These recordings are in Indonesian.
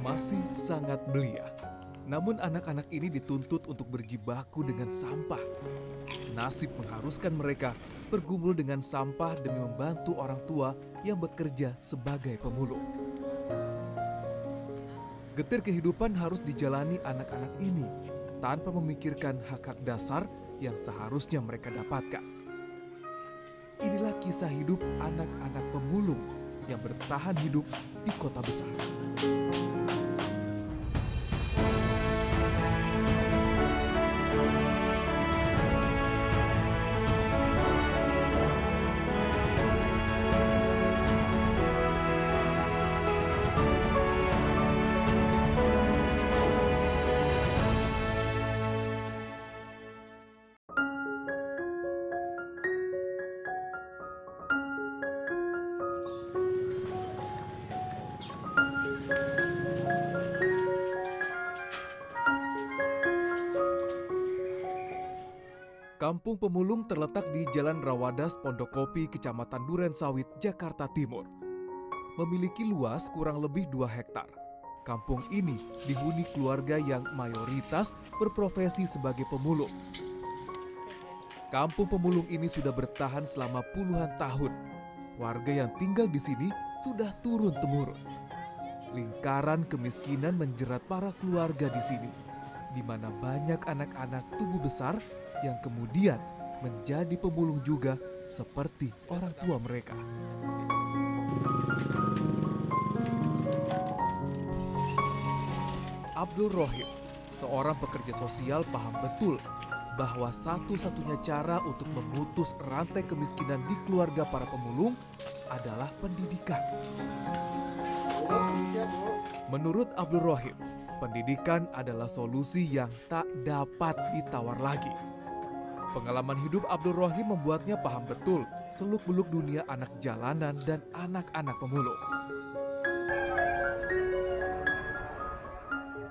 Masih sangat belia, namun anak-anak ini dituntut untuk berjibaku dengan sampah. Nasib mengharuskan mereka bergumul dengan sampah demi membantu orang tua yang bekerja sebagai pemulung. Getir kehidupan harus dijalani anak-anak ini tanpa memikirkan hak-hak dasar yang seharusnya mereka dapatkan. Inilah kisah hidup anak-anak pemulung yang bertahan hidup di kota besar. Kampung Pemulung terletak di Jalan Rawadas, Pondokopi, Kecamatan Durensawit, Jakarta Timur. Memiliki luas kurang lebih 2 hektar. Kampung ini dihuni keluarga yang mayoritas berprofesi sebagai pemulung. Kampung Pemulung ini sudah bertahan selama puluhan tahun. Warga yang tinggal di sini sudah turun-temurun. Lingkaran kemiskinan menjerat para keluarga di sini, di mana banyak anak-anak tumbuh besar yang kemudian menjadi pemulung juga seperti orang tua mereka. Abdul Rohim, seorang pekerja sosial, paham betul bahwa satu-satunya cara untuk memutus rantai kemiskinan di keluarga para pemulung adalah pendidikan. Menurut Abdul Rohim, pendidikan adalah solusi yang tak dapat ditawar lagi. Pengalaman hidup Abdul Rohim membuatnya paham betul seluk-beluk dunia anak jalanan dan anak-anak pemulung.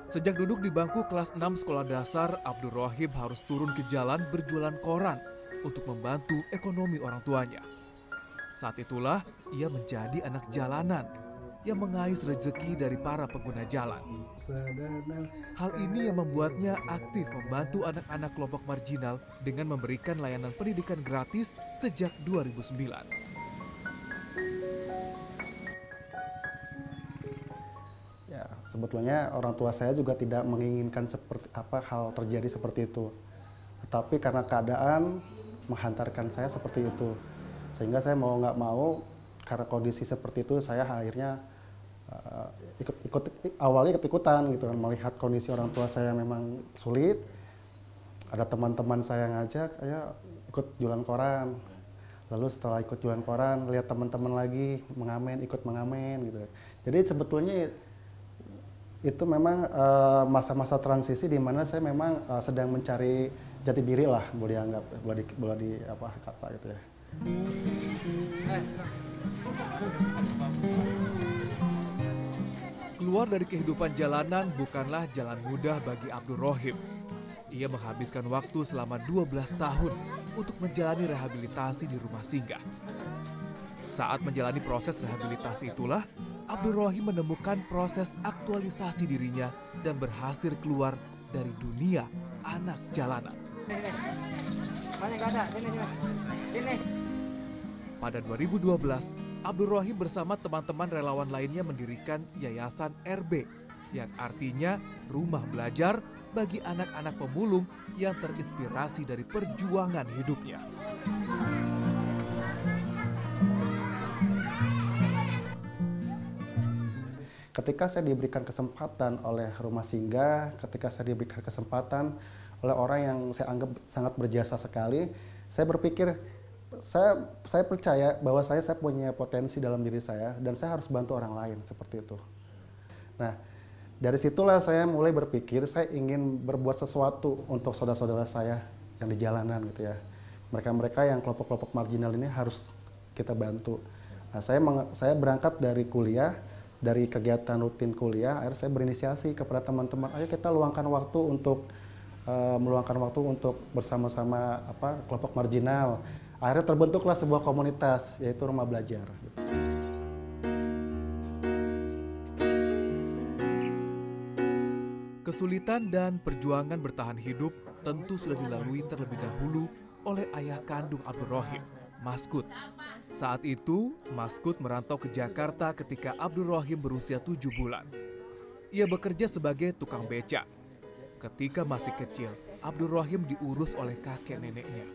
Sejak duduk di bangku kelas 6 sekolah dasar, Abdul Rohim harus turun ke jalan berjualan koran untuk membantu ekonomi orang tuanya. Saat itulah ia menjadi anak jalanan yang mengais rezeki dari para pengguna jalan. Hal ini yang membuatnya aktif membantu anak-anak kelompok marginal dengan memberikan layanan pendidikan gratis sejak 2009. Ya, sebetulnya orang tua saya juga tidak menginginkan seperti apa hal terjadi seperti itu. Tetapi karena keadaan menghantarkan saya seperti itu. Sehingga saya mau nggak mau, karena kondisi seperti itu, saya akhirnya awalnya ikut-ikutan gitu kan, melihat kondisi orang tua saya memang sulit. Ada teman-teman saya ngajak, ayo ikut jualan koran. Lalu setelah ikut jualan koran, lihat teman-teman lagi mengamen, ikut mengamen gitu. Jadi sebetulnya itu memang masa-masa transisi di mana saya memang sedang mencari jati diri lah, boleh dianggap, boleh di apa kata gitu ya. Keluar dari kehidupan jalanan bukanlah jalan mudah bagi Abdul Rohim. Ia menghabiskan waktu selama 12 tahun untuk menjalani rehabilitasi di rumah singgah. Saat menjalani proses rehabilitasi itulah, Abdul Rohim menemukan proses aktualisasi dirinya dan berhasil keluar dari dunia anak jalanan. Pada 2012, Abdul Rohim bersama teman-teman relawan lainnya mendirikan Yayasan RB, yang artinya rumah belajar bagi anak-anak pemulung yang terinspirasi dari perjuangan hidupnya. Ketika saya diberikan kesempatan oleh rumah singgah, ketika saya diberikan kesempatan oleh orang yang saya anggap sangat berjasa sekali, saya berpikir, saya percaya bahwa saya punya potensi dalam diri saya dan saya harus bantu orang lain seperti itu. Nah, dari situlah saya mulai berpikir saya ingin berbuat sesuatu untuk saudara-saudara saya yang di jalanan gitu ya. Mereka-mereka yang kelompok-kelompok marginal ini harus kita bantu. Nah, saya berangkat dari kuliah, dari kegiatan rutin kuliah, akhirnya saya berinisiasi kepada teman-teman, ayo kita luangkan waktu untuk meluangkan waktu untuk bersama-sama kelompok marginal. Akhirnya terbentuklah sebuah komunitas, yaitu Rumah Belajar. Kesulitan dan perjuangan bertahan hidup tentu sudah dilalui terlebih dahulu oleh ayah kandung Abdur Rohim, Maskut. Saat itu, Maskut merantau ke Jakarta ketika Abdur Rohim berusia 7 bulan. Ia bekerja sebagai tukang becak. Ketika masih kecil, Abdur Rohim diurus oleh kakek neneknya.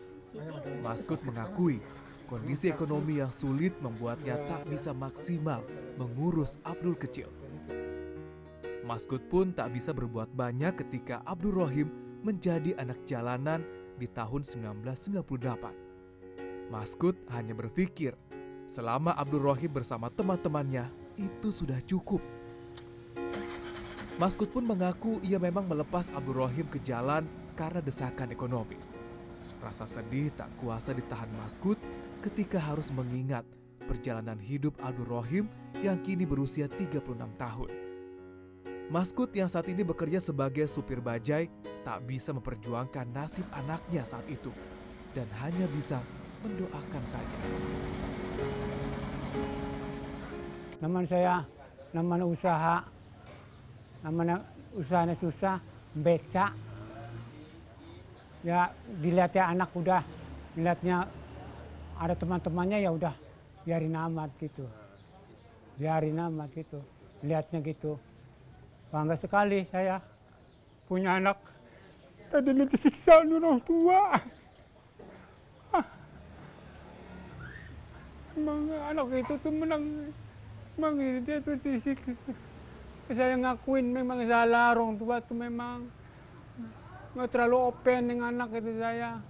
Maskut mengakui kondisi ekonomi yang sulit membuatnya tak bisa maksimal mengurus Abdul kecil. Maskut pun tak bisa berbuat banyak ketika Abdur Rohim menjadi anak jalanan di tahun 1998. Maskut hanya berpikir, selama Abdur Rohim bersama teman-temannya, itu sudah cukup. Maskut pun mengaku ia memang melepas Abdur Rohim ke jalan karena desakan ekonomi. Rasa sedih tak kuasa ditahan Maskut ketika harus mengingat perjalanan hidup Abdur Rohim yang kini berusia 36 tahun. Maskut yang saat ini bekerja sebagai supir bajai tak bisa memperjuangkan nasib anaknya saat itu dan hanya bisa mendoakan saja. Namanya saya, namanya usahanya susah, becak. Ya dilihat ya anak udah, dilihatnya ada teman-temannya ya udah biarin amat gitu. Lihatnya gitu. Bangga sekali saya punya anak. Tadi disiksa orang tua. Emang anak itu tuh emang dia tuh disiksa. Saya ngakuin memang salah, orang tua tuh memang nggak terlalu open dengan anak itu saya.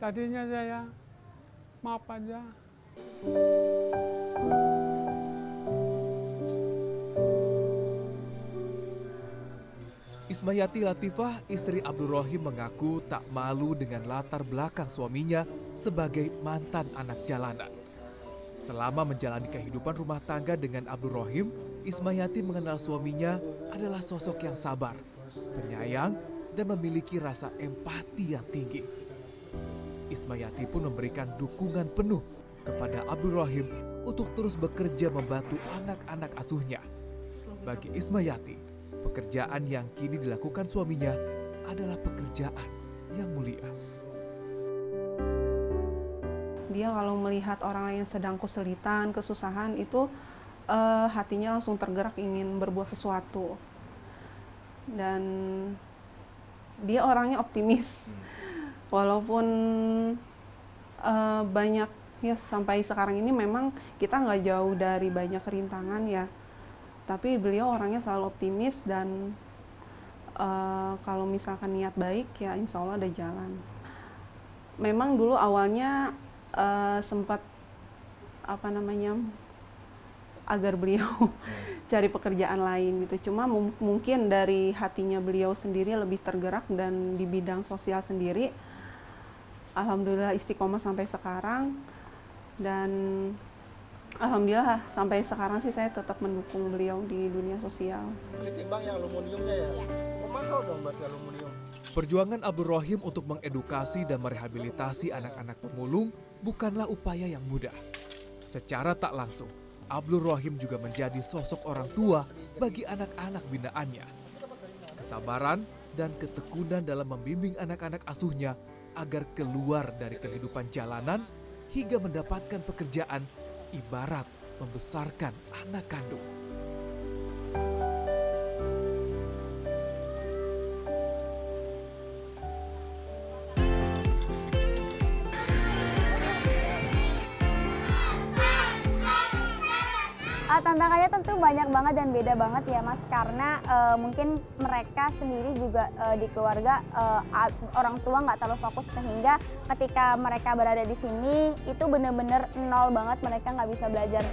Tadinya saya maaf aja. Ismayati Latifah, istri Abdur Rohim, mengaku tak malu dengan latar belakang suaminya sebagai mantan anak jalanan. Selama menjalani kehidupan rumah tangga dengan Abdur Rohim, Ismayati mengenal suaminya adalah sosok yang sabar, penyayang, dan memiliki rasa empati yang tinggi. Ismayati pun memberikan dukungan penuh kepada Abdur Rohim untuk terus bekerja membantu anak-anak asuhnya. Bagi Ismayati, pekerjaan yang kini dilakukan suaminya adalah pekerjaan yang mulia. Dia kalau melihat orang yang sedang kesulitan, kesusahan itu hatinya langsung tergerak ingin berbuat sesuatu. Dan dia orangnya optimis. Walaupun banyak ya sampai sekarang ini memang kita nggak jauh dari banyak rintangan ya. Tapi beliau orangnya selalu optimis dan kalau misalkan niat baik ya insya Allah ada jalan. Memang dulu awalnya sempat agar beliau cari pekerjaan lain gitu. Cuma mungkin dari hatinya beliau sendiri lebih tergerak dan di bidang sosial sendiri. Alhamdulillah istiqomah sampai sekarang dan alhamdulillah sampai sekarang sih saya tetap mendukung beliau di dunia sosial. Ditimbang yang aluminiumnya ya? Mahal dong berarti aluminium. Perjuangan Abdur Rohim untuk mengedukasi dan merehabilitasi anak-anak pemulung bukanlah upaya yang mudah. Secara tak langsung, Abdur Rohim juga menjadi sosok orang tua bagi anak-anak binaannya. Kesabaran dan ketekunan dalam membimbing anak-anak asuhnya agar keluar dari kehidupan jalanan hingga mendapatkan pekerjaan ibarat membesarkan anak kandung. Tantangannya tentu banyak banget dan beda banget ya Mas, karena mungkin mereka sendiri juga di keluarga orang tua nggak terlalu fokus sehingga ketika mereka berada di sini itu bener-bener nol banget, mereka nggak bisa belajar.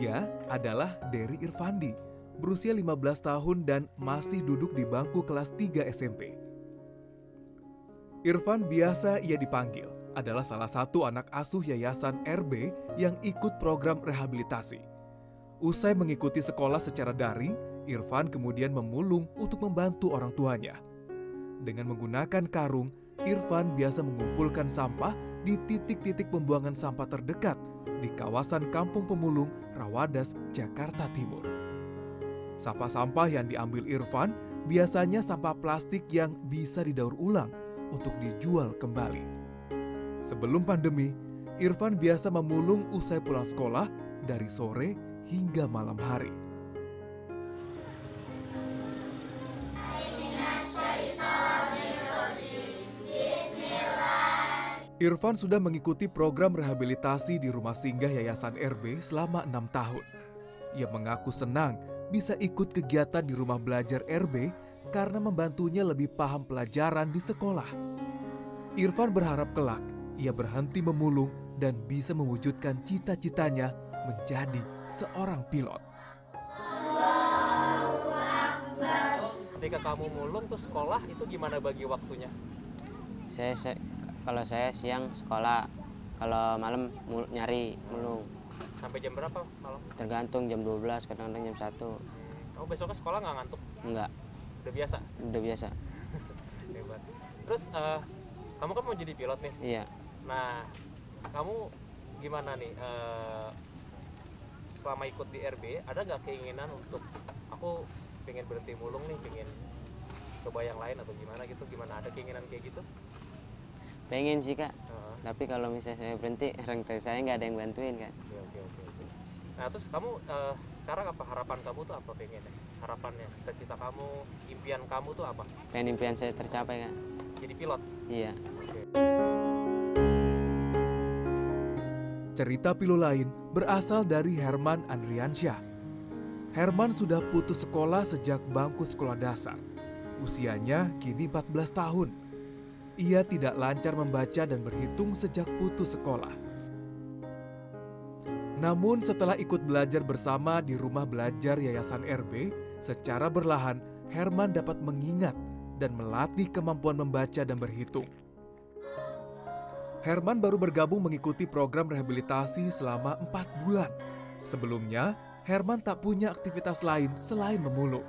Dia adalah Dery Irfandi, berusia 15 tahun dan masih duduk di bangku kelas 3 SMP. Irfan biasa ia dipanggil adalah salah satu anak asuh Yayasan RB yang ikut program rehabilitasi. Usai mengikuti sekolah secara daring, Irfan kemudian memulung untuk membantu orang tuanya. Dengan menggunakan karung, Irfan biasa mengumpulkan sampah di titik-titik pembuangan sampah terdekat di kawasan Kampung Pemulung, Rawadas, Jakarta Timur. Sampah-sampah yang diambil Irfan biasanya sampah plastik yang bisa didaur ulang untuk dijual kembali. Sebelum pandemi, Irfan biasa memulung usai pulang sekolah dari sore hingga malam hari. Irfan sudah mengikuti program rehabilitasi di rumah singgah Yayasan RB selama 6 tahun. Ia mengaku senang bisa ikut kegiatan di rumah belajar RB karena membantunya lebih paham pelajaran di sekolah. Irfan berharap kelak ia berhenti memulung dan bisa mewujudkan cita-citanya menjadi seorang pilot. Ketika kamu mulung tuh sekolah itu gimana bagi waktunya? Kalau saya siang sekolah, kalau malam nyari mulung. Sampai jam berapa malam? Tergantung jam 12, kadang-kadang jam 1. Kamu besoknya sekolah nggak ngantuk? Enggak, Udah biasa? udah biasa. Hebat. Terus kamu kan mau jadi pilot nih? Iya, Nah, kamu gimana nih? Selama ikut di RB, ada nggak keinginan untuk aku pengen berhenti mulung nih, pengen coba yang lain atau gimana gitu? Gimana, ada keinginan kayak gitu? pengen sih Kak. Tapi kalau misalnya saya berhenti, orang tua saya nggak ada yang bantuin Kak. Oke. Nah, terus kamu sekarang apa harapan kamu tuh apa pengen? Harapannya, cita-cita kamu, impian kamu tuh apa? Pengen impian saya tercapai Kak. Jadi pilot? Iya. Oke. Cerita pilu lain berasal dari Herman Andriansyah. Herman sudah putus sekolah sejak bangku sekolah dasar. Usianya kini 14 tahun. Ia tidak lancar membaca dan berhitung sejak putus sekolah. Namun setelah ikut belajar bersama di rumah belajar Yayasan RB, secara berlahan Herman dapat mengingat dan melatih kemampuan membaca dan berhitung. Herman baru bergabung mengikuti program rehabilitasi selama 4 bulan. Sebelumnya, Herman tak punya aktivitas lain selain memulung.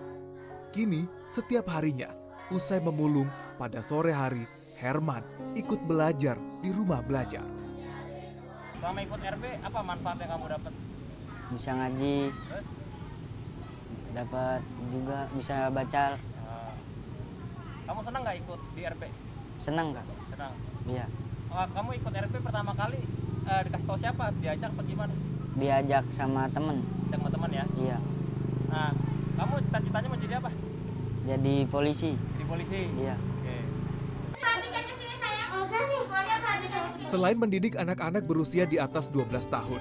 Kini, setiap harinya, usai memulung pada sore hari, Herman ikut belajar di rumah belajar. Selama ikut RB, apa manfaat yang kamu dapat? Bisa ngaji, Terus? dapat juga bisa baca. Kamu senang nggak ikut di RB? Senang Kak. Senang. Iya. Kamu ikut RB pertama kali dikasih tahu siapa? Diajak apa gimana? Diajak sama temen. Sama teman ya? Iya. Nah, kamu cita-citanya mau jadi apa? Jadi polisi. Jadi polisi? Iya. Oke. Perhatikan ke sini sayang. Oke nih, soalnya perhatikan ke sini. Selain mendidik anak-anak berusia di atas 12 tahun,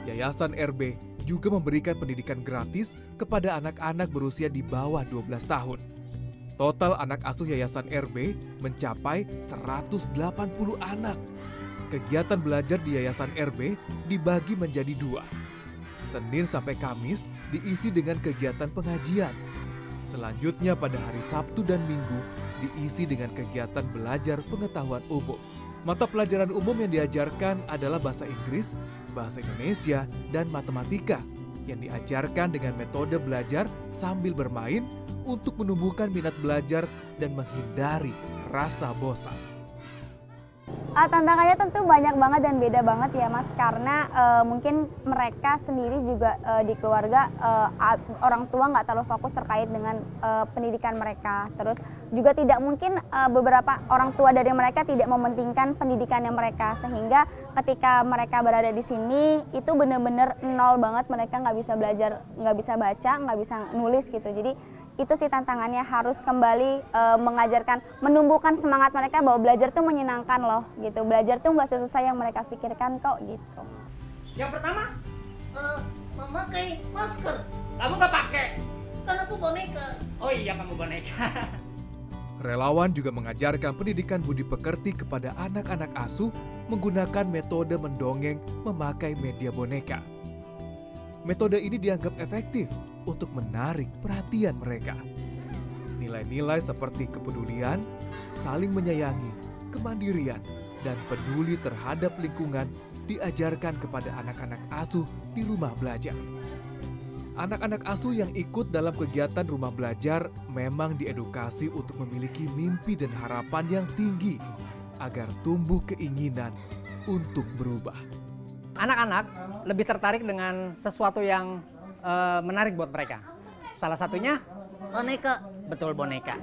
Yayasan RB juga memberikan pendidikan gratis kepada anak-anak berusia di bawah 12 tahun. Total anak asuh Yayasan RB mencapai 180 anak. Kegiatan belajar di Yayasan RB dibagi menjadi 2. Senin sampai Kamis diisi dengan kegiatan pengajian. Selanjutnya pada hari Sabtu dan Minggu diisi dengan kegiatan belajar pengetahuan umum. Mata pelajaran umum yang diajarkan adalah bahasa Inggris, bahasa Indonesia, dan matematika yang diajarkan dengan metode belajar sambil bermain untuk menumbuhkan minat belajar dan menghindari rasa bosan. Tantangannya tentu banyak banget dan beda banget ya Mas, karena mungkin mereka sendiri juga di keluarga orang tua nggak terlalu fokus terkait dengan pendidikan mereka. Terus juga tidak mungkin beberapa orang tua dari mereka tidak mementingkan pendidikannya mereka, sehingga ketika mereka berada di sini itu benar-benar nol banget, mereka nggak bisa belajar, nggak bisa baca, nggak bisa nulis gitu. Jadi itu sih tantangannya, harus kembali mengajarkan, menumbuhkan semangat mereka bahwa belajar tuh menyenangkan loh gitu. Belajar tuh nggak sesusah yang mereka pikirkan kok gitu. Yang pertama, memakai masker. Kamu nggak pakai? Kan aku boneka. Oh iya, kamu boneka. Relawan juga mengajarkan pendidikan budi pekerti kepada anak-anak asuh menggunakan metode mendongeng memakai media boneka. Metode ini dianggap efektif untuk menarik perhatian mereka. Nilai-nilai seperti kepedulian, saling menyayangi, kemandirian, dan peduli terhadap lingkungan diajarkan kepada anak-anak asuh di rumah belajar. Anak-anak asuh yang ikut dalam kegiatan rumah belajar memang diedukasi untuk memiliki mimpi dan harapan yang tinggi agar tumbuh keinginan untuk berubah. Anak-anak lebih tertarik dengan sesuatu yang menarik buat mereka. Salah satunya Boneka. betul boneka.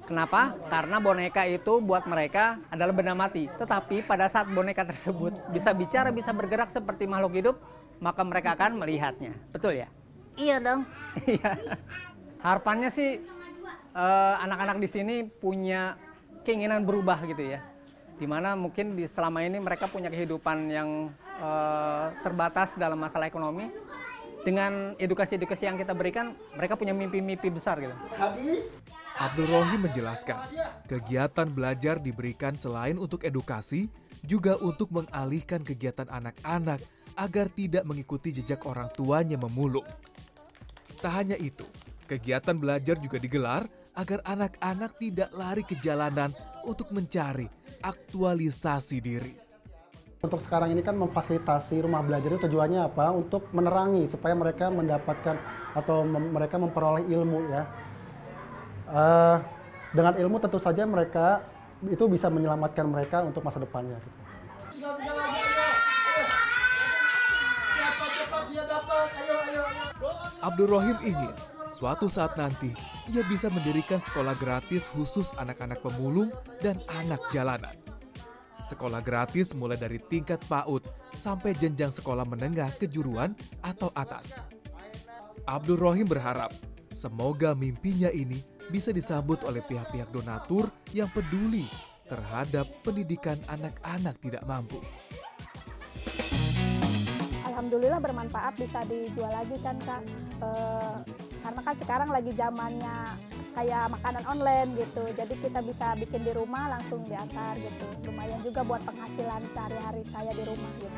Kenapa? Karena boneka itu buat mereka adalah benda mati. Tetapi pada saat boneka tersebut bisa bicara, bisa bergerak seperti makhluk hidup, maka mereka akan melihatnya. Betul ya? Iya dong. Iya. Harapannya sih anak-anak di sini punya keinginan berubah gitu ya. Dimana mungkin selama ini mereka punya kehidupan yang terbatas dalam masalah ekonomi. Dengan edukasi-edukasi yang kita berikan, mereka punya mimpi-mimpi besar gitu. Abdul Rohim menjelaskan, kegiatan belajar diberikan selain untuk edukasi, juga untuk mengalihkan kegiatan anak-anak agar tidak mengikuti jejak orang tuanya memulung. Tak hanya itu, kegiatan belajar juga digelar agar anak-anak tidak lari ke jalanan untuk mencari aktualisasi diri. Untuk sekarang ini kan memfasilitasi rumah belajar itu tujuannya apa? Untuk menerangi supaya mereka mendapatkan atau mereka memperoleh ilmu ya. Dengan ilmu tentu saja mereka itu bisa menyelamatkan mereka untuk masa depannya. Abdul Rohim ingin suatu saat nanti ia bisa mendirikan sekolah gratis khusus anak-anak pemulung dan anak jalanan. Sekolah gratis mulai dari tingkat PAUD sampai jenjang sekolah menengah kejuruan atau atas. Abdul Rohim berharap semoga mimpinya ini bisa disambut oleh pihak-pihak donatur yang peduli terhadap pendidikan anak-anak tidak mampu. Alhamdulillah bermanfaat, bisa dijual lagi kan Kak. Karena kan sekarang lagi zamannya kayak makanan online gitu. Jadi kita bisa bikin di rumah langsung diantar gitu. Lumayan juga buat penghasilan sehari-hari saya di rumah gitu.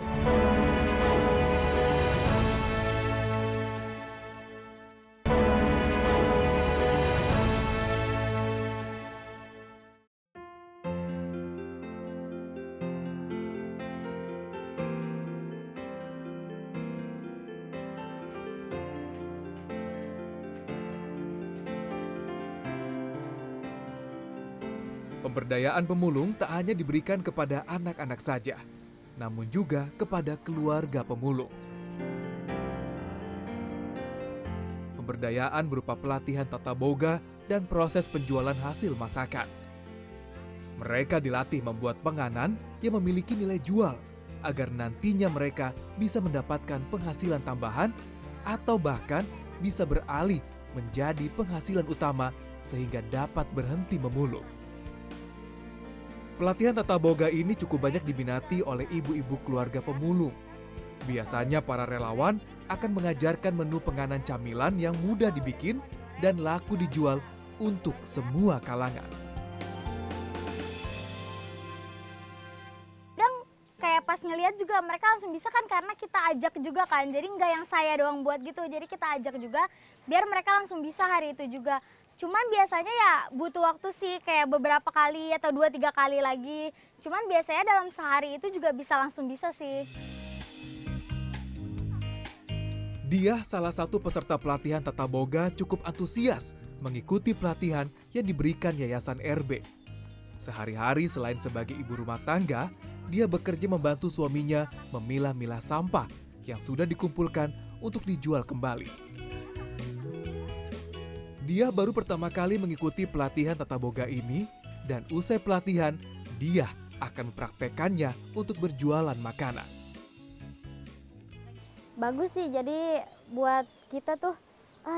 Pemberdayaan pemulung tak hanya diberikan kepada anak-anak saja, namun juga kepada keluarga pemulung. Pemberdayaan berupa pelatihan tata boga dan proses penjualan hasil masakan. Mereka dilatih membuat penganan yang memiliki nilai jual, agar nantinya mereka bisa mendapatkan penghasilan tambahan atau bahkan bisa beralih menjadi penghasilan utama sehingga dapat berhenti memulung. Pelatihan tata boga ini cukup banyak diminati oleh ibu-ibu keluarga pemulung. Biasanya para relawan akan mengajarkan menu penganan camilan yang mudah dibikin dan laku dijual untuk semua kalangan. Dan kayak pas ngelihat juga mereka langsung bisa kan karena kita ajak juga kan. Jadi nggak yang saya doang buat gitu, jadi kita ajak juga biar mereka langsung bisa hari itu juga. Cuman biasanya ya butuh waktu sih kayak beberapa kali atau 2-3 kali lagi. Cuman biasanya dalam sehari itu juga bisa langsung bisa sih. Dia salah satu peserta pelatihan tata boga cukup antusias mengikuti pelatihan yang diberikan Yayasan RB. Sehari-hari selain sebagai ibu rumah tangga, dia bekerja membantu suaminya memilah-milah sampah yang sudah dikumpulkan untuk dijual kembali. Dia baru pertama kali mengikuti pelatihan tata boga ini dan usai pelatihan, dia akan mempraktekannya untuk berjualan makanan. Bagus sih, jadi buat kita tuh,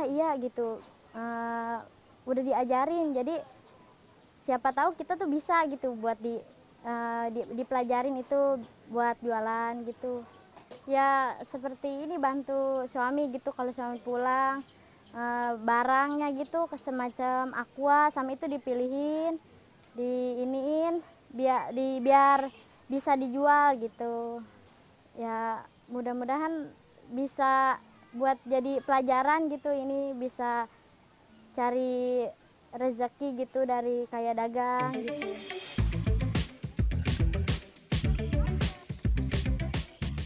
iya gitu, udah diajarin. Jadi siapa tahu kita tuh bisa gitu buat dipelajarin itu buat jualan gitu. Ya seperti ini bantu suami gitu kalau suami pulang. Barangnya gitu semacam aqua sama itu dipilihin, diiniin biar bisa dijual gitu. Ya mudah-mudahan bisa buat jadi pelajaran gitu, ini bisa cari rezeki gitu dari kayak dagang gitu.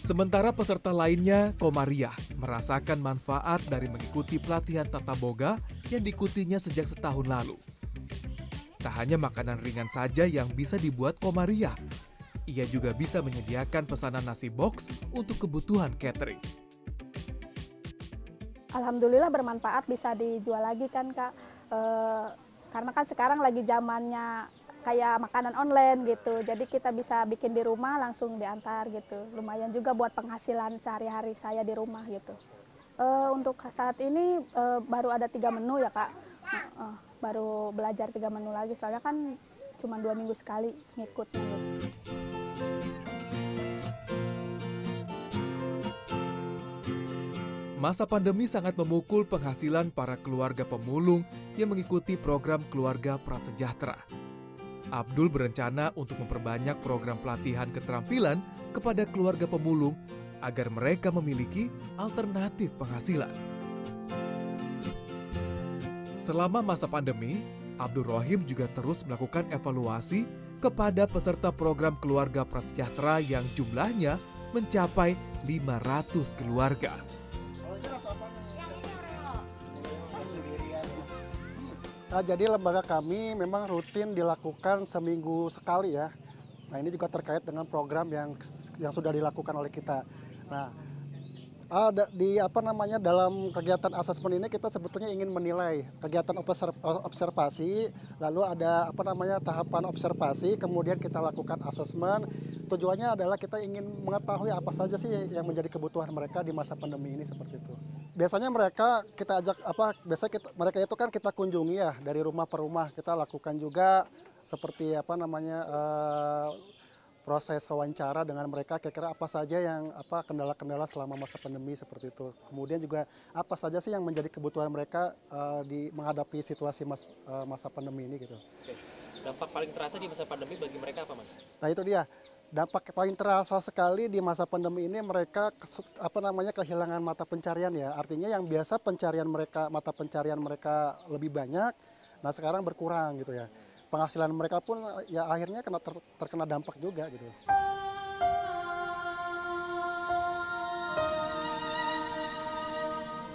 Sementara peserta lainnya, Komariah, merasakan manfaat dari mengikuti pelatihan tata boga yang diikutinya sejak setahun lalu. Tak hanya makanan ringan saja yang bisa dibuat Komariah, ia juga bisa menyediakan pesanan nasi box untuk kebutuhan catering. Alhamdulillah bermanfaat, bisa dijual lagi kan Kak. Karena kan sekarang lagi zamannya kayak makanan online gitu. Jadi kita bisa bikin di rumah langsung diantar gitu. Lumayan juga buat penghasilan sehari-hari saya di rumah gitu. Untuk saat ini baru ada 3 menu ya Kak. Baru belajar 3 menu lagi, soalnya kan cuma 2 minggu sekali ngikut. Masa pandemi sangat memukul penghasilan para keluarga pemulung yang mengikuti program Keluarga Prasejahtera. Abdul berencana untuk memperbanyak program pelatihan keterampilan kepada keluarga pemulung agar mereka memiliki alternatif penghasilan. Selama masa pandemi, Abdul Rohim juga terus melakukan evaluasi kepada peserta program Keluarga Prasejahtera yang jumlahnya mencapai 500 keluarga. Jadi lembaga kami memang rutin dilakukan seminggu sekali ya. Nah ini juga terkait dengan program yang sudah dilakukan oleh kita. Nah dalam kegiatan asesmen ini kita sebetulnya ingin menilai kegiatan observasi, lalu ada tahapan observasi, kemudian kita lakukan asesmen. Tujuannya adalah kita ingin mengetahui apa saja sih yang menjadi kebutuhan mereka di masa pandemi ini, seperti itu. Biasanya mereka kita ajak mereka itu kan kita kunjungi ya, dari rumah per rumah. Kita lakukan juga seperti proses wawancara dengan mereka, kira-kira apa saja yang kendala-kendala selama masa pandemi seperti itu. Kemudian juga apa saja sih yang menjadi kebutuhan mereka menghadapi situasi masa pandemi ini gitu. Oke. Dampak paling terasa di masa pandemi bagi mereka apa, Mas? Nah itu dia, dampak paling terasa sekali di masa pandemi ini mereka kehilangan mata pencarian ya. Artinya yang biasa mata pencarian mereka lebih banyak, nah sekarang berkurang gitu ya. Penghasilan mereka pun ya akhirnya terkena dampak juga gitu.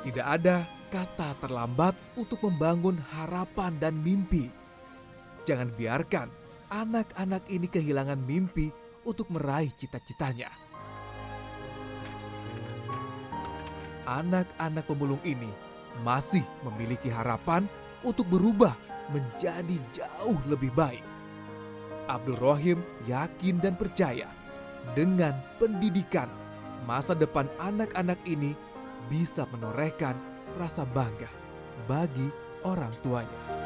Tidak ada kata terlambat untuk membangun harapan dan mimpi. Jangan biarkan anak-anak ini kehilangan mimpi untuk meraih cita-citanya. Anak-anak pemulung ini masih memiliki harapan untuk berubah menjadi jauh lebih baik. Abdul Rohim yakin dan percaya dengan pendidikan, masa depan anak-anak ini bisa menorehkan rasa bangga bagi orang tuanya.